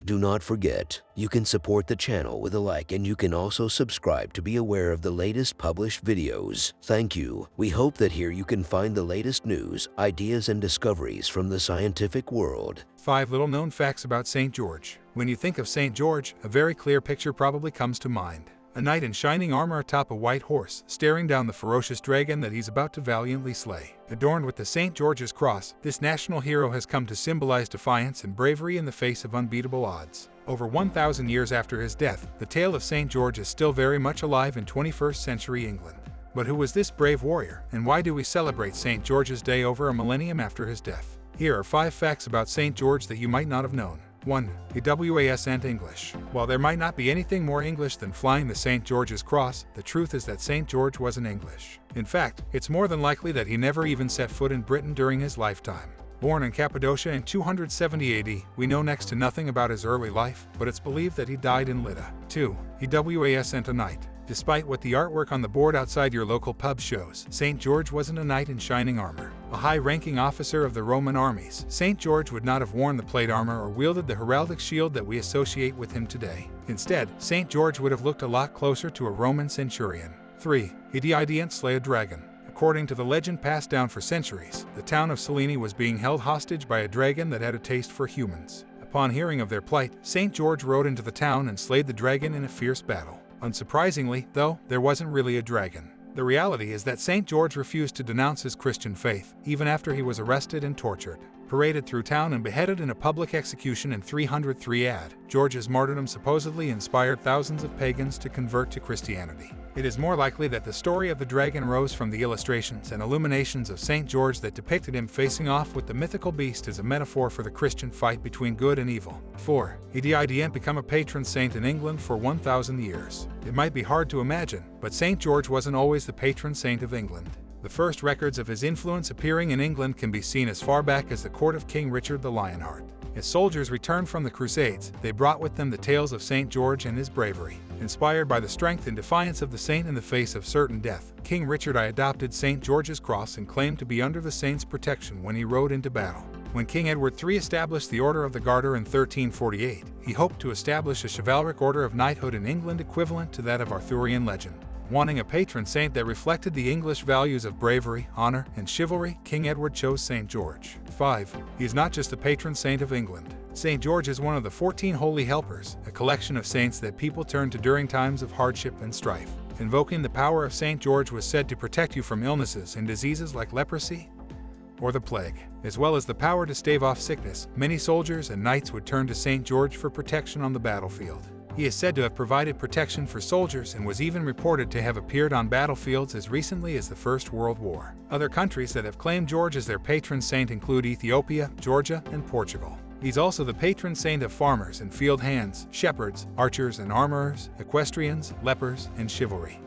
Do not forget, you can support the channel with a like, and you can also subscribe to be aware of the latest published videos. Thank you. We hope that here you can find the latest news, ideas, and discoveries from the scientific world. 5 little-known facts about St. George. When you think of St. George, a very clear picture probably comes to mind. A knight in shining armor atop a white horse, staring down the ferocious dragon that he's about to valiantly slay. Adorned with the St. George's cross, this national hero has come to symbolize defiance and bravery in the face of unbeatable odds. Over 1,000 years after his death, the tale of St. George is still very much alive in 21st century England. But who was this brave warrior, and why do we celebrate St. George's Day over a millennium after his death? Here are 5 facts about St. George that you might not have known. 1. He and English. While there might not be anything more English than flying the St. George's cross, the truth is that St. George wasn't English. In fact, it's more than likely that he never even set foot in Britain during his lifetime. Born in Cappadocia in 270 AD, we know next to nothing about his early life, but it's believed that he died in Lydda. 2. He and a knight. Despite what the artwork on the board outside your local pub shows, St. George wasn't a knight in shining armor. A high-ranking officer of the Roman armies, St. George would not have worn the plate armor or wielded the heraldic shield that we associate with him today. Instead, St. George would have looked a lot closer to a Roman centurion. 3. He didn't slay a dragon. According to the legend passed down for centuries, the town of Selene was being held hostage by a dragon that had a taste for humans. Upon hearing of their plight, St. George rode into the town and slayed the dragon in a fierce battle. Unsurprisingly, though, there wasn't really a dragon. The reality is that St. George refused to denounce his Christian faith, even after he was arrested and tortured. Paraded through town and beheaded in a public execution in 303 AD, George's martyrdom supposedly inspired thousands of pagans to convert to Christianity. It is more likely that the story of the dragon rose from the illustrations and illuminations of St. George that depicted him facing off with the mythical beast as a metaphor for the Christian fight between good and evil. 4. He didn't become a patron saint in England for 1,000 years. It might be hard to imagine, but St. George wasn't always the patron saint of England. The first records of his influence appearing in England can be seen as far back as the court of King Richard the Lionheart. As soldiers returned from the Crusades, they brought with them the tales of St. George and his bravery. Inspired by the strength and defiance of the saint in the face of certain death, King Richard I adopted St. George's cross and claimed to be under the saint's protection when he rode into battle. When King Edward III established the Order of the Garter in 1348, he hoped to establish a chivalric order of knighthood in England equivalent to that of Arthurian legend. Wanting a patron saint that reflected the English values of bravery, honor, and chivalry, King Edward chose St. George. 5. He is not just the patron saint of England. St. George is one of the 14 Holy Helpers, a collection of saints that people turn to during times of hardship and strife. Invoking the power of St. George was said to protect you from illnesses and diseases like leprosy or the plague. As well as the power to stave off sickness, many soldiers and knights would turn to St. George for protection on the battlefield. He is said to have provided protection for soldiers and was even reported to have appeared on battlefields as recently as the First World War. Other countries that have claimed George as their patron saint include Ethiopia, Georgia, and Portugal. He's also the patron saint of farmers and field hands, shepherds, archers and armorers, equestrians, lepers, and chivalry.